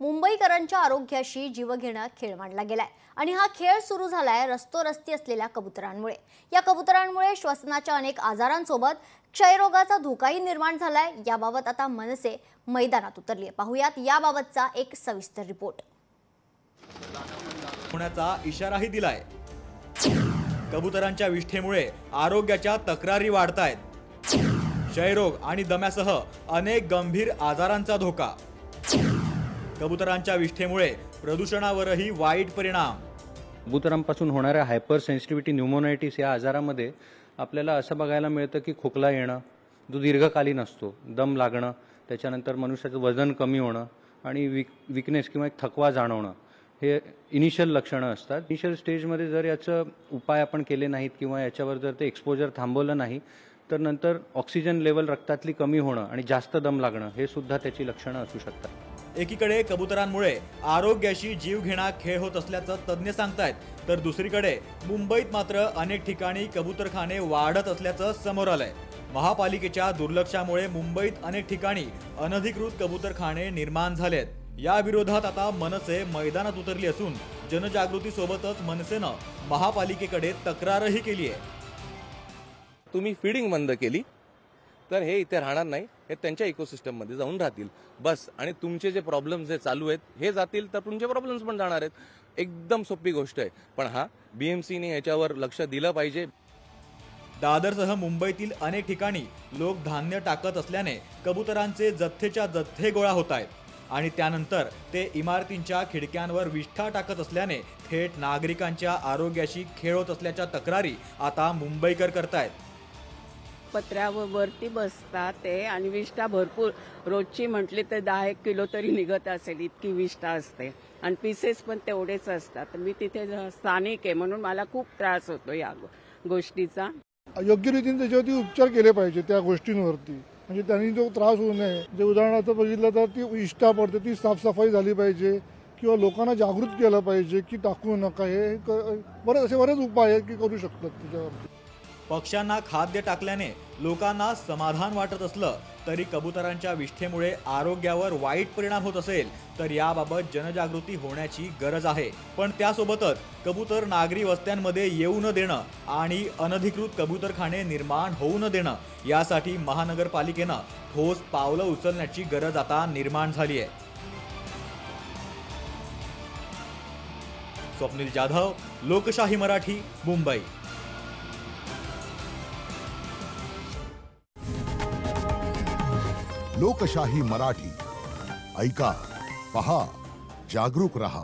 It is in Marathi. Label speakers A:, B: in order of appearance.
A: मुंबईकरांच्या आरोग्याशी जीवघेणा खेळ मांडला गेलाय आणि हा खेळ सुरू झालाय रस्त्यावरती असलेल्या कबुतरांमुळे। या कबुतरांमुळे श्वसनाच्या अनेक आजारांसोबत क्षयरोगाचा धोकाही निर्माण झालाय। याबाबत आता मनसे मैदानात उतरली आहे। पाहूयात याबाबतचा एक सविस्तर रिपोर्ट।
B: होण्याचा इशाराही दिलाय। कबुतरांच्या विष्ठेमुळे आरोग्याच्या तक्रारी वाढतायत। क्षयरोग आणि दम्यासह अनेक गंभीर आजारांचा धोका। कबुतरांच्या विष्ठेमुळे प्रदूषणावरही वाईट परिणाम।
C: कबुतरांपासून होणाऱ्या हायपर सेन्सिटिव्हिटी न्यूमोनायटिस या आजारामध्ये आपल्याला असं बघायला मिळतं की खोकला येणं जो दीर्घकालीन असतो, दम लागणं, त्याच्यानंतर मनुष्याचं वजन कमी होणं आणि विकनेस किंवा एक थकवा जाणवणं हे इनिशियल लक्षणं असतात। इनिशियल स्टेजमध्ये जर याचं उपाय आपण केले नाहीत किंवा याच्यावर जर ते एक्सपोजर थांबवलं नाही तर नंतर ऑक्सिजन लेवल रक्तातली कमी होणं आणि जास्त दम लागणं हे सुद्धा त्याची लक्षणं असू शकतात।
B: एकीकडे कबुतरांमुळे आरोग्याशी जीवघेणा खेळ होत असल्याचं तज्ञ सांगतायत, तर दुसरीकडे मुंबईत मात्र अनेक ठिकाणी कबूतरखाने वाढत असल्याचं समोर आलंय। महापालिकेच्या दुर्लक्षामुळे मुंबईत अनेक ठिकाणी अनधिकृत कबूतरखाने निर्माण झालेत। या विरोधात आता मनसे मैदानात उतरली असून जनजागृतीसोबतच मनसेनं महापालिकेकडे तक्रारही केली आहे।
D: तुम्ही फीडिंग बंद केली तर हे इथे राहणार नाही, हे त्यांच्या इकोसिस्टम मध्ये जाऊन राहतील बस, आणि तुमचे जे प्रॉब्लेम्स जे चालू आहेत हे जातील तर तुमचे प्रॉब्लेम्स पण जाणार आहेत। एकदम सोपी गोष्ट आहे, पण हा बीएमसीने याच्यावर लक्ष दिलं पाहिजे।
B: दादरसह मुंबईतील अनेक ठिकाणी लोक धान्य टाकत असल्याने कबुतरांचे जथ्थेच्या जथ्थे गोळा होत आहेत आणि त्यानंतर ते इमारतींच्या खिडक्यांवर विष्ठा टाकत असल्याने थेट नागरिकांच्या आरोग्याशी खेळ होत असल्याच्या तक्रारी आता मुंबईकर करतायत।
E: पत्र्यावरती बसतात ते आणि विष्ठा भरपूर रोजची म्हटली तर 10 किलो तरी निघत असेल इतकी विष्ठा असते आणि पीसेस पण तेवढेच असतात। मी तिथे स्थानिक आहे म्हणून मला खूप त्रास होतो या गोष्टीचा।
F: योग्य रीतीने त्याच्यावरती उपचार केले पाहिजे त्या गोष्टींवरती, म्हणजे त्यांनी जो त्रास होऊ नये। जे उदाहरणार्थ बघितलं तर ती विष्ठा पडते ती साफसफाई झाली पाहिजे किंवा लोकांना जागृत केलं पाहिजे की टाकू नका। हे बरेच उपाय आहेत की करू शकतात त्याच्यावरती।
B: पक्ष्यांना खाद्य टाकल्याने लोकांना समाधान वाटत असलं तरी कबुतरांच्या विष्ठेमुळे आरोग्यावर वाईट परिणाम होत असेल तर याबाबत जनजागृती होण्याची गरज आहे। पण त्यासोबतच कबूतर नागरी वस्त्यांमध्ये येऊ न देणं आणि अनधिकृत कबूतरखाने निर्माण होऊ न देणं यासाठी महानगरपालिकेनं ठोस पावलं उचलण्याची गरज आता निर्माण झाली आहे। स्वप्नील जाधव, लोकशाही मराठी, मुंबई।
G: लोकशाही मराठी ऐका, पहा, जागरूक रहा।